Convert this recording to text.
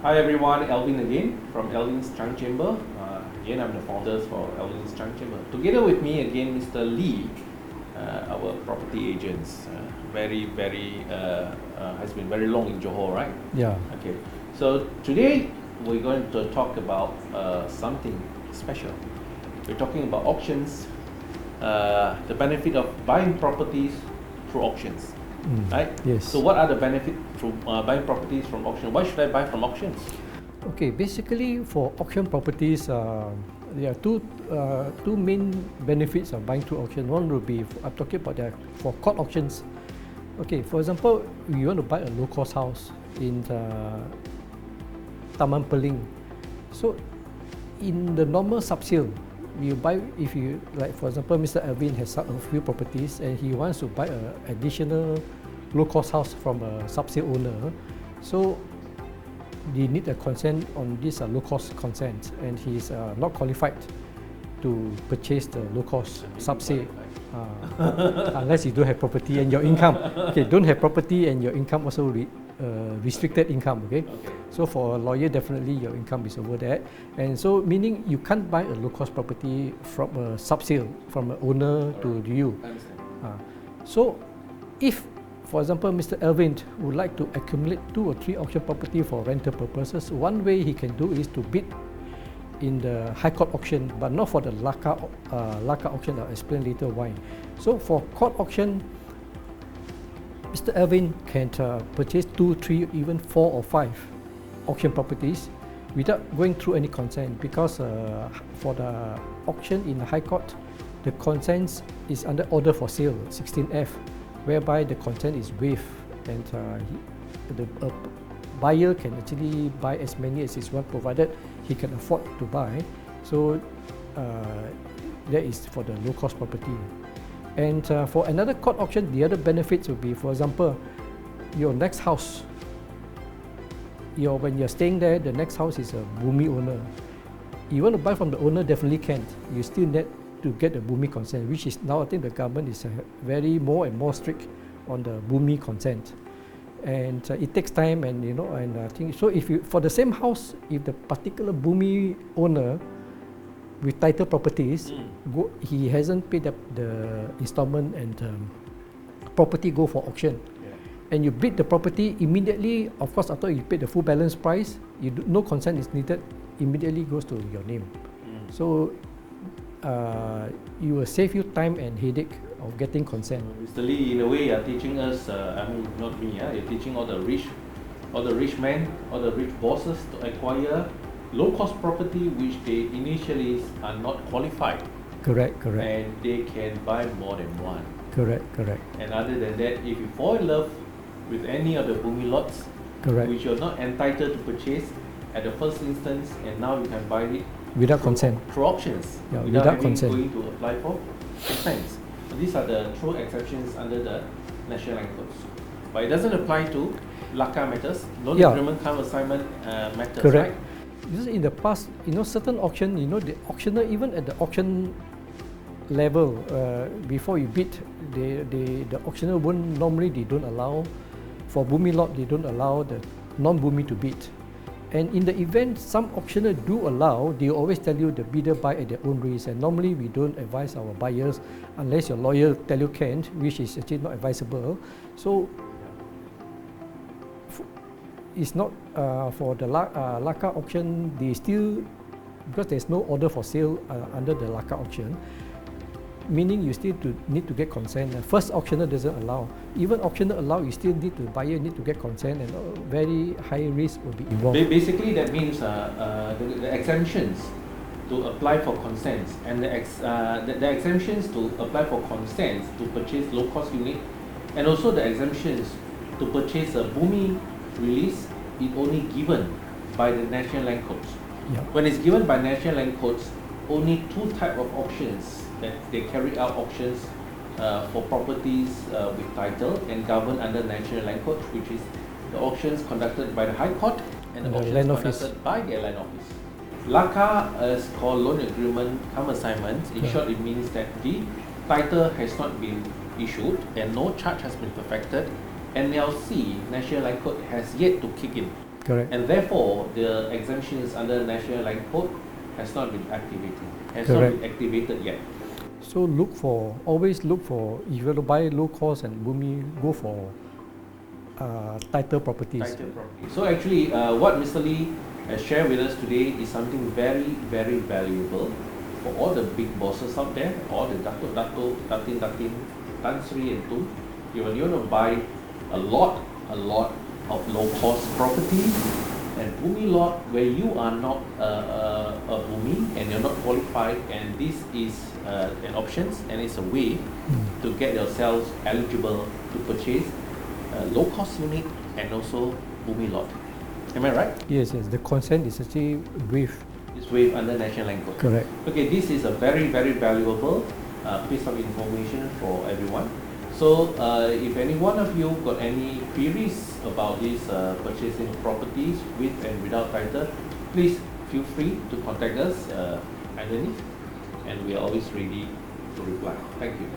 Hi everyone, Alvin again from Alvin's Trunk Chamber. Again, I'm the founder for Alvin's Trunk Chamber. Together with me again, Mr. Lee, our property agents. Has been very long in Johor, right? Yeah. Okay. So today we're going to talk about something special. We're talking about auctions, the benefit of buying properties through auctions. Right? Yes. So what are the benefits through buying properties from auction? Why should I buy from auctions? Okay, basically for auction properties, there are two main benefits of buying through auction. One would be, I'm talking about for court auctions. Okay, for example, you want to buy a low-cost house in Taman Peling. So in the normal sub-sale, you buy, if you, like for example, Mr. Alvin has a few properties and he wants to buy an additional low-cost house from a sub-sale owner. So they need a consent on this low-cost consent, and he's not qualified to purchase the low-cost sub-sale unless you don't have property and your income. Okay, don't have property and your income also restricted income. Okay? So for a lawyer, definitely your income is over that, and so meaning you can't buy a low-cost property from a sub-sale from an owner to you. So if, for example, Mr. Alvin would like to accumulate 2 or 3 auction property for rental purposes, one way he can do is to bid in the High Court auction, but not for the Laka auction. I'll explain later why. So for court auction, Mr. Alvin can purchase 2, 3, even 4 or 5 auction properties without going through any consent, because for the auction in the High Court, the consent is under order for sale 16F, whereby the consent is waived, and the buyer can actually buy as many as he wants, provided he can afford to buy. So that is for the low-cost property. And for another court auction, the other benefits would be, for example, your next house. When you're staying there, the next house is a Bumi owner. You want to buy from the owner, definitely can't. You still need to get the Bumi consent, which is now, I think the government is very more and more strict on the Bumi consent. And it takes time, and I think so. If you, for the same house, if the particular Bumi owner with title properties, he hasn't paid up the installment and property go for auction, and you bid the property immediately, of course after you pay the full balance price, no consent is needed, immediately goes to your name. So you will save you time and headache of getting consent. Mr. Lee, in a way, you're teaching us, not me, you're teaching all the rich men, all the rich bosses to acquire low-cost property which they initially are not qualified. Correct. And they can buy more than one. Correct. And other than that, if you fall in love with any of the Bumi lots, which you're not entitled to purchase at the first instance, and now you can buy it without consent, through auctions, without consent, going to apply for consents. These are the true exceptions under the National Land Codes, but it doesn't apply to Laka matters, loan agreement, come assignment matters. Correct. Right? Because in the past, certain auction, the auctioneer, even at the auction level, before you bid, the auctioneer won't normally, they don't allow for Bumi lot, they don't allow the non-Bumi to bid. And in the event some auctioneer do allow, they always tell you the bidder buy at their own risk, and normally we don't advise our buyers unless your lawyer tell you can't, which is actually not advisable. So it's not for the Laka auction, they still, because there's no order for sale under the Laka auction, meaning you still need to get consent. First auctioneer doesn't allow. Even auctioneer allow, you still need to, buyer need to get consent, and very high risk will be involved. Basically, that means the exemptions to apply for consents, and the exemptions to apply for consents to purchase low-cost unit, and also the exemptions to purchase a Bumi release, is only given by the National Land Codes. When it's given by National Land Codes, only 2 types of auctions that they carry out auctions for properties with title and governed under National Land Codes, which is the auctions conducted by the High Court and the auctions conducted by the Land Office. Laka is called loan agreement cum assignment. In short, it means that the title has not been issued and no charge has been perfected. NLC, National Land Code, has yet to kick in. Correct. And therefore, the exemptions under National Land Code has not been activated. Has not Correct. been activated yet. So always look for, if you want to buy low cost and boomi, go for title properties. Title property. So actually, what Mr. Lee has shared with us today is something very, very valuable for all the big bosses out there, all the Dato, Datin, Tan Sri and Tun. When you want to buy a lot of low cost property and boomi lot where you are not a boomi and you're not qualified, and this is an option and it's a way to get yourselves eligible to purchase low cost unit and also boomi lot. Am I right? Yes, the consent is actually waived. It's waived under National Land Code. Correct. Okay, this is a very, very valuable piece of information for everyone. So if any one of you got any queries about this purchasing properties with and without title, please feel free to contact us underneath, and we are always ready to reply. Thank you.